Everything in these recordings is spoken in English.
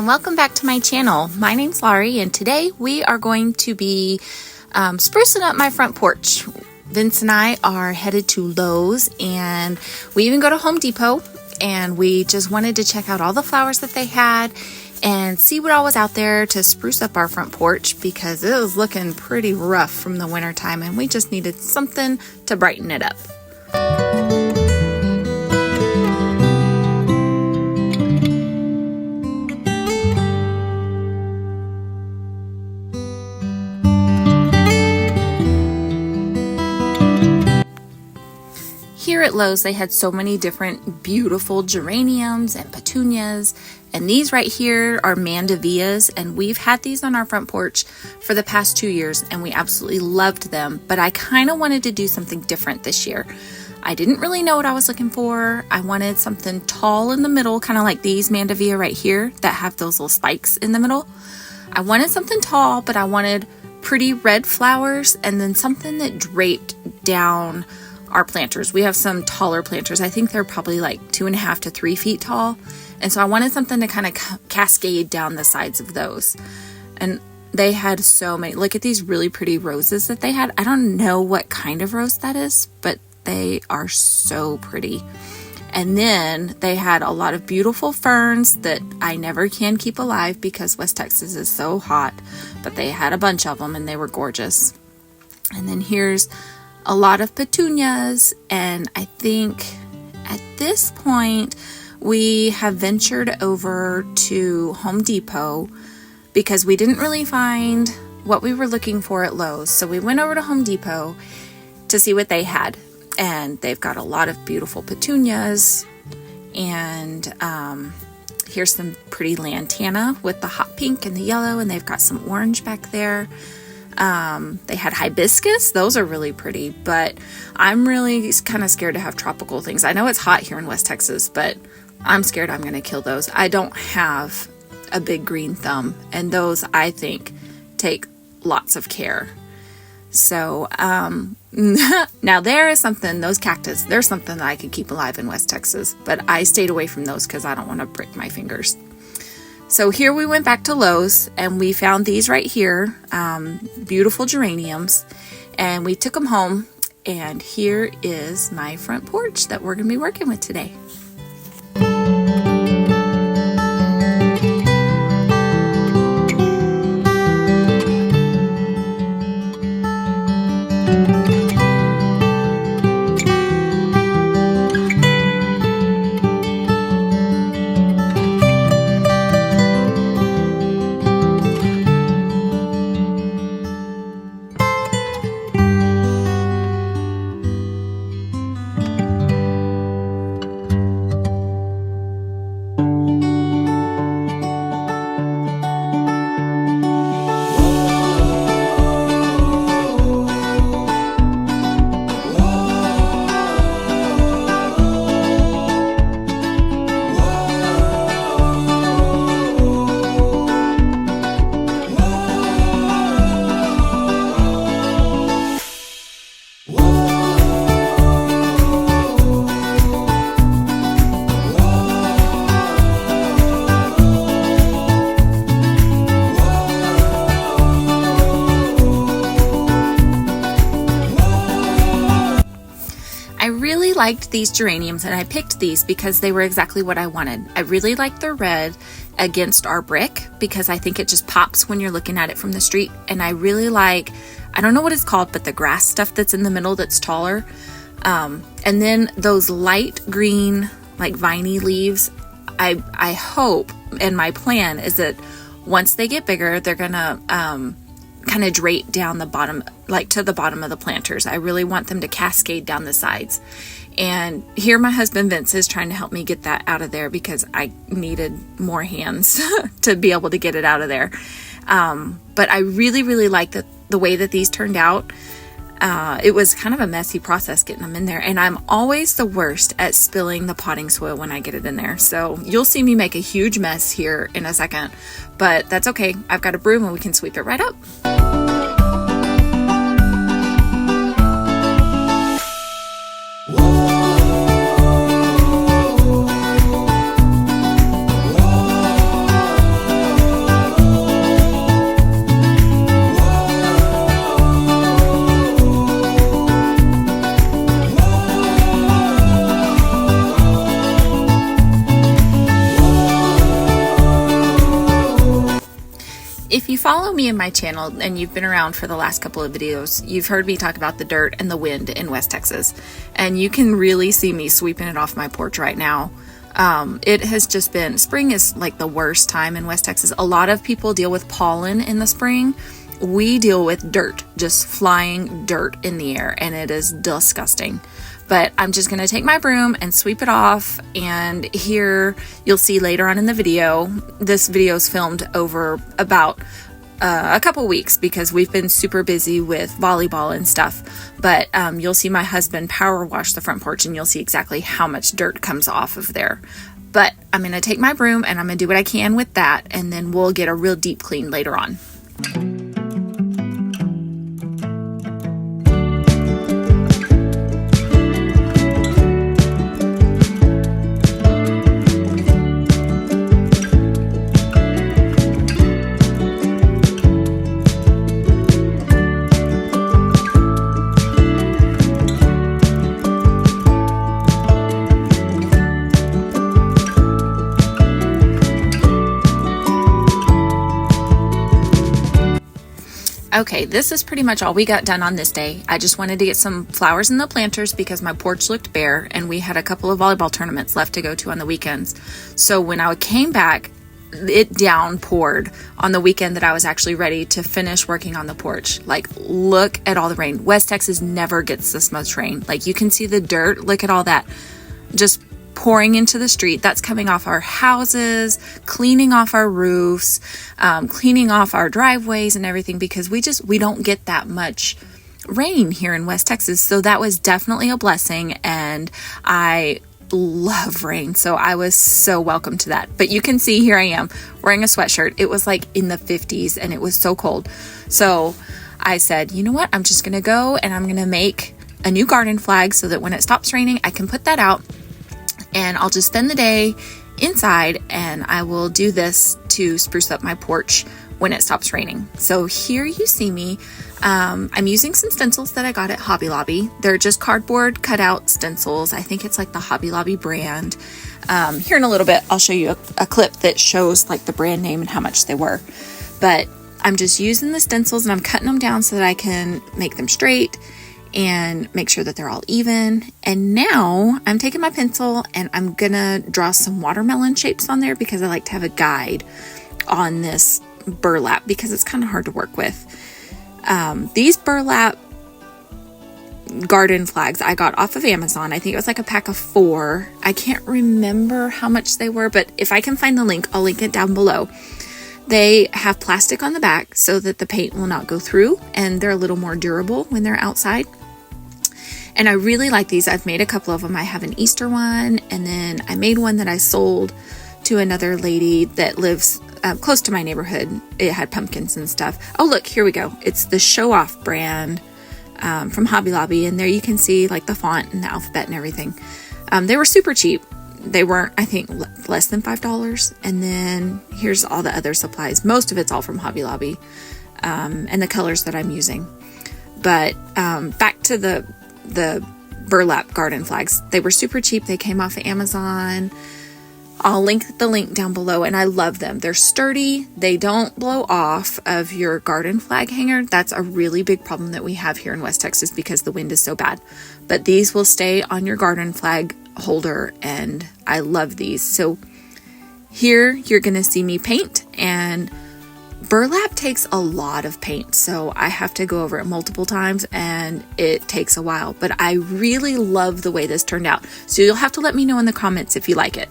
welcome back to my channel. My name's Laurie, and today we are going to be sprucing up my front porch. Vince and I are headed to Lowe's, and we even go to Home Depot, and we just wanted to check out all the flowers that they had and see what all was out there to spruce up our front porch, because it was looking pretty rough from the winter time and we just needed something to brighten it up. Here at Lowe's, they had so many different beautiful geraniums and petunias, and these right here are mandevillas, and we've had these on our front porch for the past 2 years and we absolutely loved them, but I kind of wanted to do something different this year. I didn't really know what I was looking for. I wanted something tall in the middle, kind of like these mandevilla right here that have those little spikes in the middle. I wanted something tall, but I wanted pretty red flowers, and then something that draped down our planters. We have some taller planters. I think they're probably like 2.5 to 3 feet tall. And so I wanted something to kind of cascade down the sides of those. And they had so many. Look at these really pretty roses that they had. I don't know what kind of rose that is, but they are so pretty. And then they had a lot of beautiful ferns that I never can keep alive because West Texas is so hot. But they had a bunch of them and they were gorgeous. And then here's a lot of petunias, and I think at this point we have ventured over to Home Depot because we didn't really find what we were looking for at Lowe's. So we went over to Home Depot to see what they had, and they've got a lot of beautiful petunias, and here's some pretty lantana with the hot pink and the yellow, and they've got some orange back there. They had hibiscus. Those are really pretty, but I'm really kind of scared to have tropical things. I know it's hot here in West Texas, but I'm scared I'm going to kill those. I don't have a big green thumb, and those I think take lots of care. So, now there is something, those cactus, there's something that I could keep alive in West Texas, but I stayed away from those because I don't want to break my fingers. So here we went back to Lowe's and we found these right here, beautiful geraniums, and we took them home, and here is my front porch that we're going to be working with today. Liked these geraniums, and I picked these because they were exactly what I wanted. I really like the red against our brick because I think it just pops when you're looking at it from the street, and I really like, I don't know what it's called, but the grass stuff that's in the middle that's taller, and then those light green like viney leaves. I hope, and my plan is that once they get bigger they're gonna kind of drape down the bottom, like to the bottom of the planters. I really want them to cascade down the sides. And here my husband Vince is trying to help me get that out of there because I needed more hands to be able to get it out of there. But I really like the way that these turned out. It was kind of a messy process getting them in there, and I'm always the worst at spilling the potting soil when I get it in there. So you'll see me make a huge mess here in a second, but that's okay. I've got a broom and we can sweep it right up. follow me in my channel and you've been around for the last couple of videos, you've heard me talk about the dirt and the wind in West Texas. And you can really see me sweeping it off my porch right now. It has just been, spring is like the worst time in West Texas. A lot of people deal with pollen in the spring. We deal with dirt, just flying dirt in the air, and it is disgusting. But I'm just going to take my broom and sweep it off. And here you'll see later on in the video, this video is filmed over about a couple weeks because we've been super busy with volleyball and stuff. But you'll see my husband power wash the front porch, and you'll see exactly how much dirt comes off of there. But I'm going to take my broom and I'm going to do what I can with that, and then we'll get a real deep clean later on. Okay, this is pretty much all we got done on this day. I just wanted to get some flowers in the planters because my porch looked bare and we had a couple of volleyball tournaments left to go to on the weekends. So when I came back, it downpoured on the weekend that I was actually ready to finish working on the porch. Like, look at all the rain. West Texas never gets this much rain. Like, you can see the dirt. Look at all that just pouring into the street. That's coming off our houses, cleaning off our roofs, cleaning off our driveways and everything, because we don't get that much rain here in West Texas. So that was definitely a blessing, and I love rain, so I was so welcome to that. But you can see here I am wearing a sweatshirt. It was like in the 50s and it was so cold. So I said, you know what, I'm just gonna go and I'm gonna make a new garden flag so that when it stops raining I can put that out, and I'll just spend the day inside and I will do this to spruce up my porch when it stops raining. So here you see me. I'm using some stencils that I got at Hobby Lobby. They're just cardboard cutout stencils. I think it's like the Hobby Lobby brand. Here in a little bit, I'll show you a clip that shows like the brand name and how much they were. But I'm just using the stencils and I'm cutting them down so that I can make them straight and make sure that they're all even. And now I'm taking my pencil and I'm gonna draw some watermelon shapes on there because I like to have a guide on this burlap because it's kind of hard to work with. These burlap garden flags I got off of Amazon. I think it was like a pack of 4. I can't remember how much they were, but if I can find the link, I'll link it down below. They have plastic on the back so that the paint will not go through, and they're a little more durable when they're outside. And I really like these. I've made a couple of them. I have an Easter one, and then I made one that I sold to another lady that lives close to my neighborhood. It had pumpkins and stuff. Oh, look, here we go. It's the Show Off brand from Hobby Lobby, and there you can see like the font and the alphabet and everything. They were super cheap. They weren't, I think, less than $5. And then here's all the other supplies. Most of it's all from Hobby Lobby, and the colors that I'm using. But back to the burlap garden flags. They were super cheap. They came off of Amazon. I'll link the link down below, and I love them. They're sturdy. They don't blow off of your garden flag hanger. That's a really big problem that we have here in West Texas because the wind is so bad. But these will stay on your garden flag holder, and I love these. So here you're going to see me paint, and burlap takes a lot of paint, so I have to go over it multiple times and it takes a while, but I really love the way this turned out. So you'll have to let me know in the comments if you like it.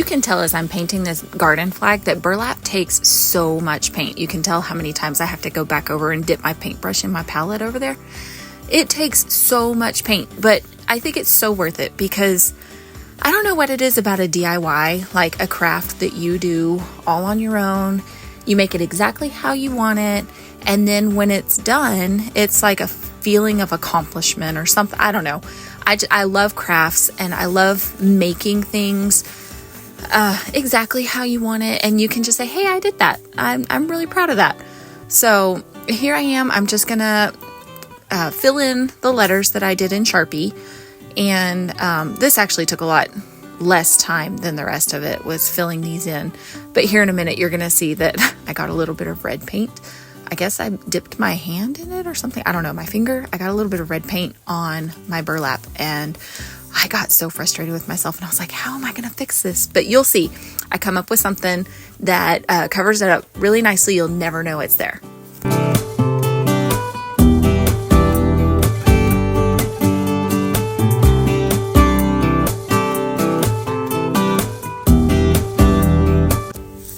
You can tell as I'm painting this garden flag that burlap takes so much paint. You can tell how many times I have to go back over and dip my paintbrush in my palette over there. It takes so much paint, but I think it's so worth it because I don't know what it is about a DIY, like a craft that you do all on your own. You make it exactly how you want it. And then when it's done, it's like a feeling of accomplishment or something. I don't know. I love crafts and I love making things exactly how you want it. And you can just say, hey, I did that. I'm really proud of that. So here I am. I'm just going to fill in the letters that I did in Sharpie. And this actually took a lot less time than the rest of it was filling these in. But here in a minute, you're going to see that I got a little bit of red paint. I guess I dipped my hand in it or something. I don't know, my finger. I got a little bit of red paint on my burlap and I got so frustrated with myself and I was like, how am I going to fix this? But you'll see, I come up with something that covers it up really nicely. You'll never know it's there.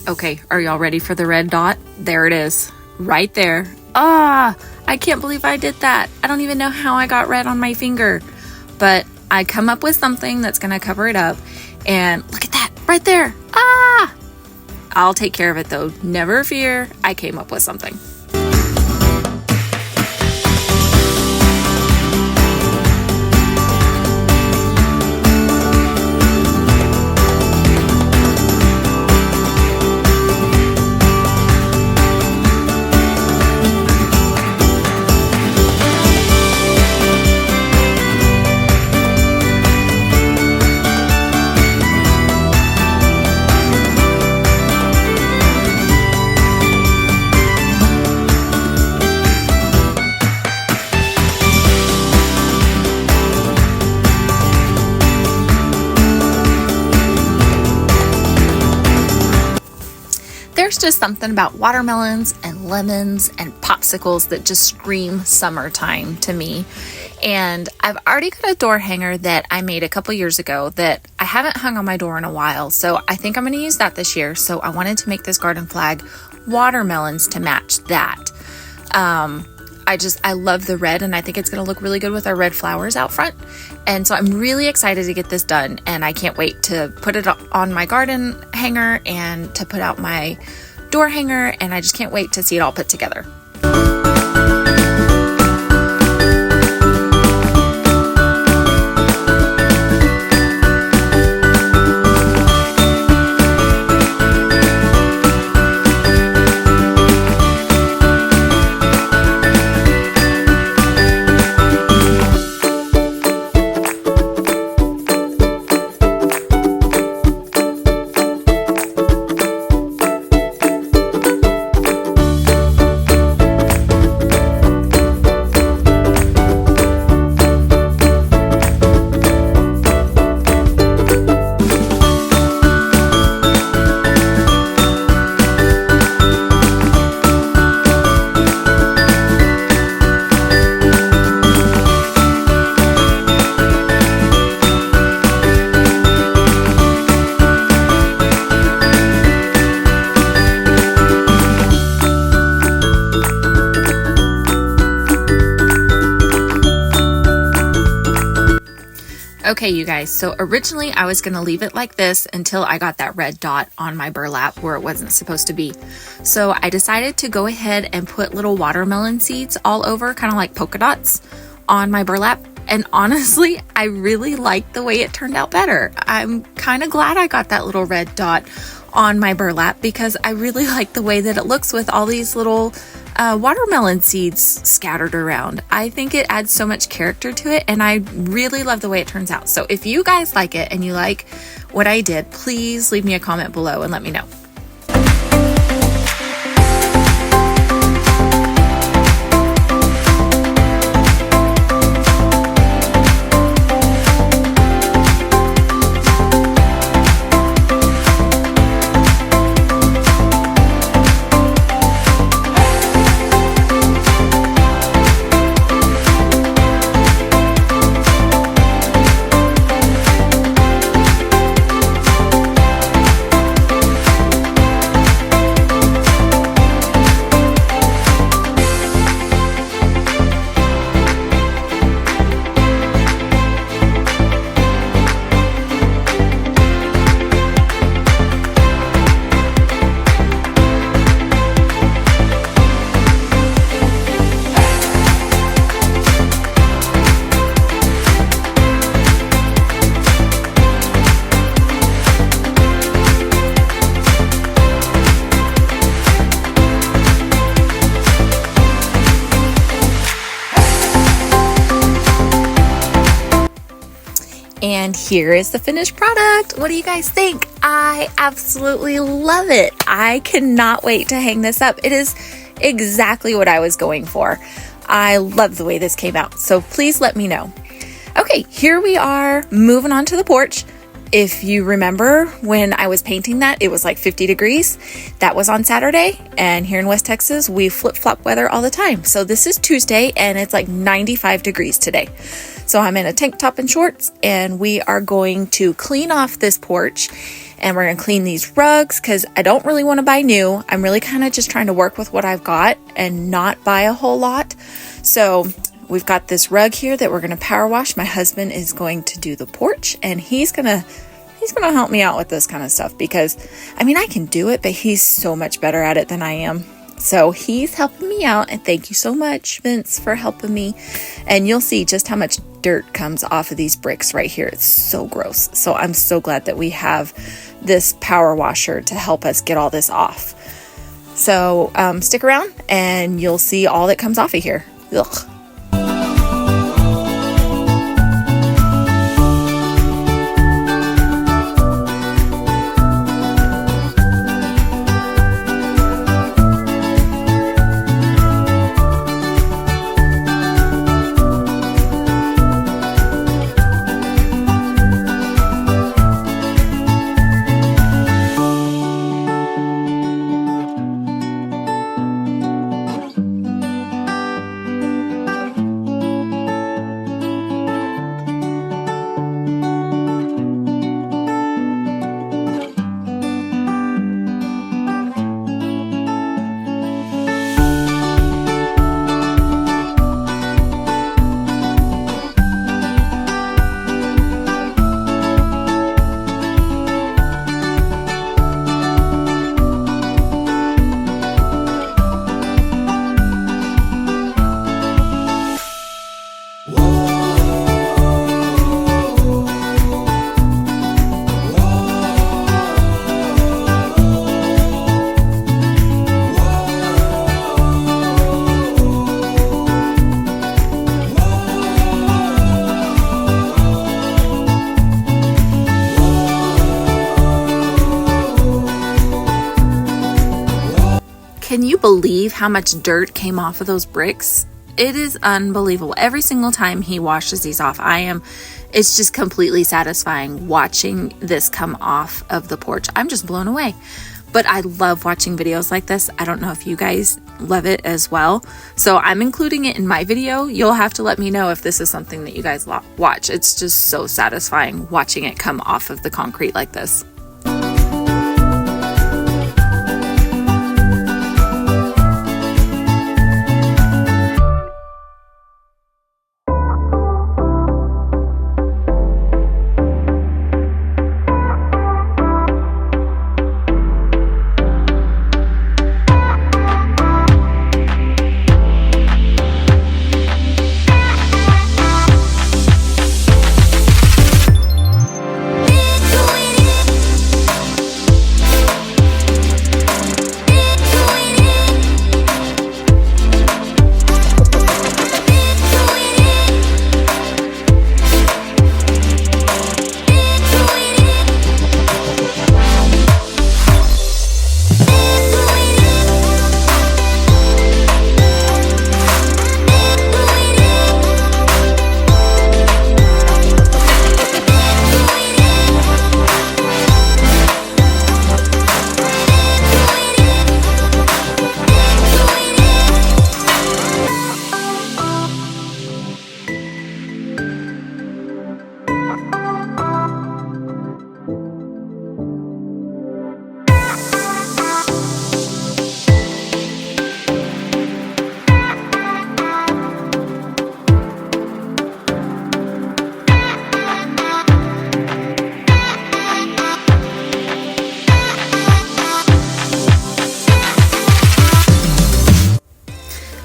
Okay, are y'all ready for the red dot? There it is, right there. I can't believe I did that. I don't even know how I got red on my finger, but I come up with something that's gonna cover it up. And look at that, right there. I'll take care of it though. Never fear, I came up with something. There's just something about watermelons and lemons and popsicles that just scream summertime to me. And I've already got a door hanger that I made a couple years ago that I haven't hung on my door in a while. So I think I'm going to use that this year. So I wanted to make this garden flag watermelons to match that. I love the red and I think it's going to look really good with our red flowers out front. And so I'm really excited to get this done and I can't wait to put it on my garden hanger and to put out my door hanger, and I just can't wait to see it all put together. Okay, you guys, so originally I was going to leave it like this until I got that red dot on my burlap where it wasn't supposed to be. So I decided to go ahead and put little watermelon seeds all over, kind of like polka dots on my burlap. And honestly, I really like the way it turned out better. I'm kind of glad I got that little red dot on my burlap because I really like the way that it looks with all these little watermelon seeds scattered around. I think it adds so much character to it and I really love the way it turns out. So if you guys like it and you like what I did, please leave me a comment below and let me know. And here is the finished product. What do you guys think? I absolutely love it. I cannot wait to hang this up. It is exactly what I was going for. I love the way this came out. So please let me know. Okay, here we are moving on to the porch. If you remember when I was painting that, it was like 50 degrees. That was on Saturday. And here in West Texas, we flip-flop weather all the time. So this is Tuesday and it's like 95 degrees today. So I'm in a tank top and shorts and we are going to clean off this porch and we're going to clean these rugs because I don't really want to buy new. I'm really kind of just trying to work with what I've got and not buy a whole lot. So we've got this rug here that we're going to power wash. My husband is going to do the porch and he's going to help me out with this kind of stuff because I mean, I can do it, but he's so much better at it than I am. So he's helping me out and thank you so much, Vince, for helping me. And you'll see just how much dirt comes off of these bricks right here. It's so gross. So I'm so glad that we have this power washer to help us get all this off. So stick around and you'll see all that comes off of here. Ugh. Can you believe how much dirt came off of those bricks? It is unbelievable. Every single time he washes these off, it's just completely satisfying watching this come off of the porch. I'm just blown away. But I love watching videos like this. I don't know if you guys love it as well. So I'm including it in my video. You'll have to let me know if this is something that you guys watch. It's just so satisfying watching it come off of the concrete like this.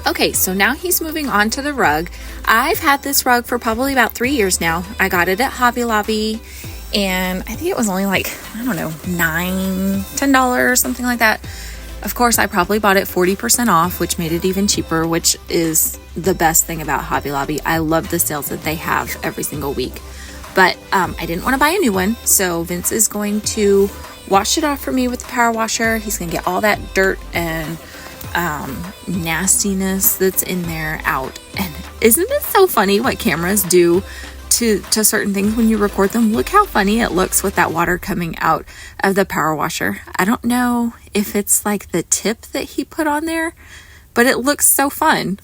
Okay, so now he's moving on to the rug. I've had this rug for probably about 3 years now. I got it at Hobby Lobby and I think it was only like, I don't know, $10 or something like that. Of course, I probably bought it 40% off, which made it even cheaper, which is the best thing about Hobby Lobby. I love the sales that they have every single week. but I didn't want to buy a new one. So Vince is going to wash it off for me with the power washer. He's going to get all that dirt and nastiness that's in there out. And isn't it so funny what cameras do to certain things when you record them? Look how funny it looks with that water coming out of the power washer. I don't know if it's like the tip that he put on there, but it looks so fun.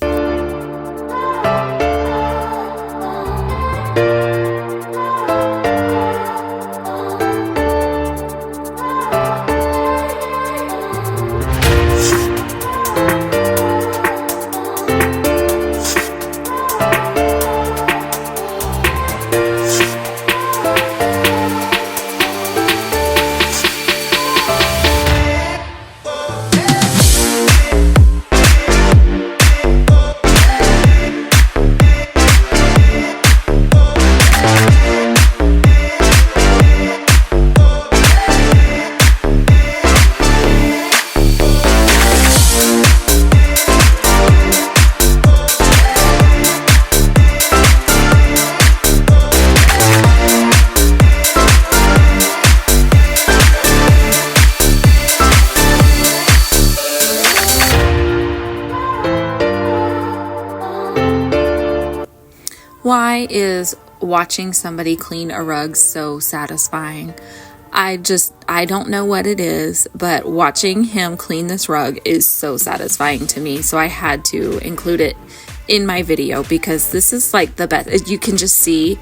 Why is watching somebody clean a rug so satisfying? I don't know what it is, but watching him clean this rug is so satisfying to me. So I had to include it in my video because this is like the best. You can just see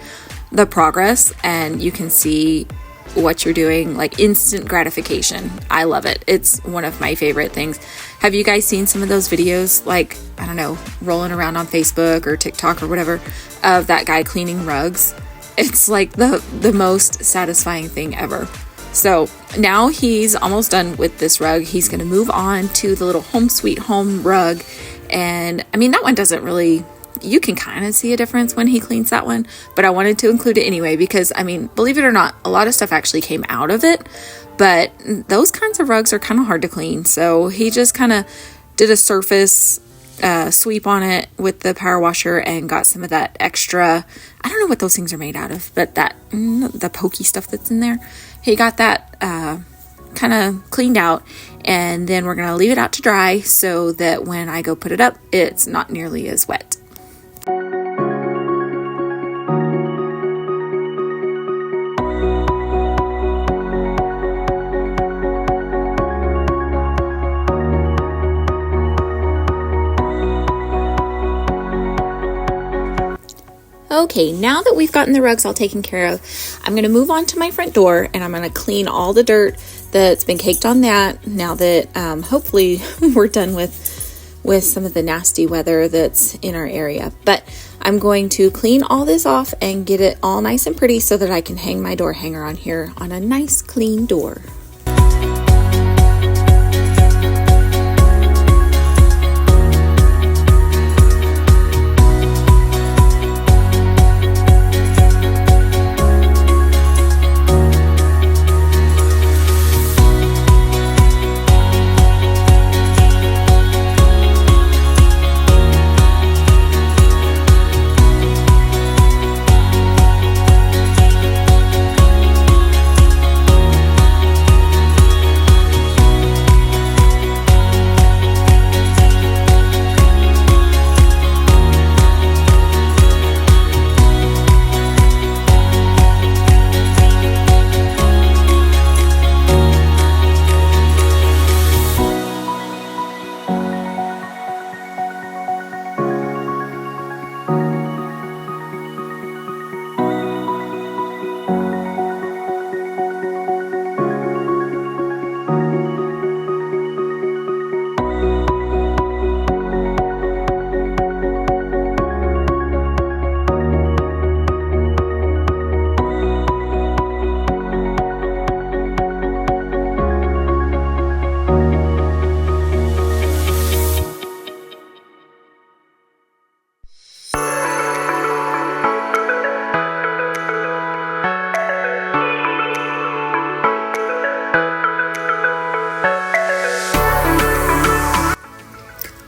the progress and you can see what you're doing, like instant gratification. I love it. It's one of my favorite things. Have you guys seen some of those videos, like, I don't know, rolling around on Facebook or TikTok or whatever, of that guy cleaning rugs? It's like the most satisfying thing ever. So now he's almost done with this rug. He's going to move on to the little home sweet home rug. And I mean, that one doesn't really, you can kind of see a difference when he cleans that one, but I wanted to include it anyway because, I mean, believe it or not, a lot of stuff actually came out of it, but those kinds of rugs are kind of hard to clean. So he just kind of did a surface sweep on it with the power washer and got some of that extra, I don't know what those things are made out of, but that the pokey stuff that's in there, he got that kind of cleaned out, and then we're going to leave it out to dry so that when I go put it up, it's not nearly as wet. Okay, now that we've gotten the rugs all taken care of, I'm going to move on to my front door and I'm going to clean all the dirt that's been caked on that now that hopefully we're done with some of the nasty weather that's in our area. But I'm going to clean all this off and get it all nice and pretty so that I can hang my door hanger on here on a nice clean door.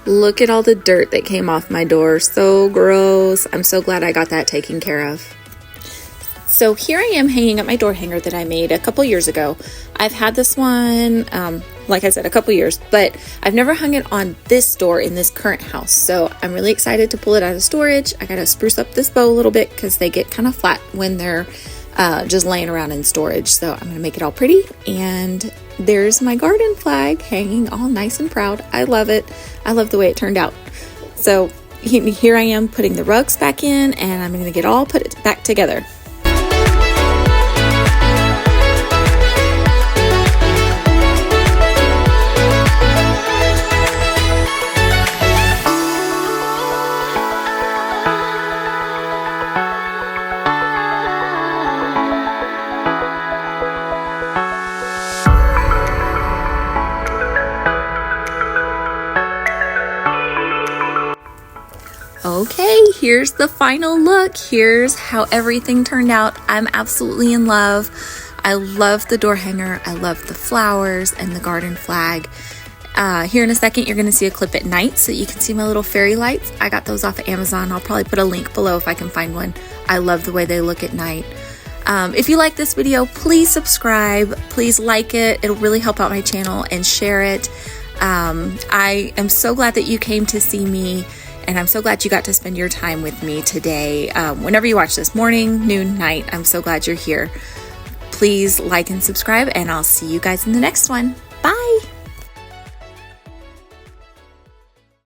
Look at all the dirt that came off my door. So gross. I'm so glad I got that taken care of. So here I am hanging up my door hanger that I made a couple years ago. I've had this one, like I said, a couple years, but I've never hung it on this door in this current house. So I'm really excited to pull it out of storage. I gotta spruce up this bow a little bit because they get kind of flat when they're just laying around in storage. So I'm gonna make it all pretty. And there's my garden flag hanging all nice and proud. I love it. I love the way it turned out. So here I am putting the rugs back in, and I'm gonna get all put it back together. Okay, here's the final look. Here's how everything turned out. I'm absolutely in love. I love the door hanger. I love the flowers and the garden flag. Here in a second, you're going to see a clip at night so you can see my little fairy lights. I got those off of Amazon. I'll probably put a link below if I can find one. I love the way they look at night. If you like this video, please subscribe. Please like it. It'll really help out my channel, and share it. I am so glad that you came to see me. And I'm so glad you got to spend your time with me today. Whenever you watch this, morning, noon, night, I'm so glad you're here. Please like and subscribe, and I'll see you guys in the next one.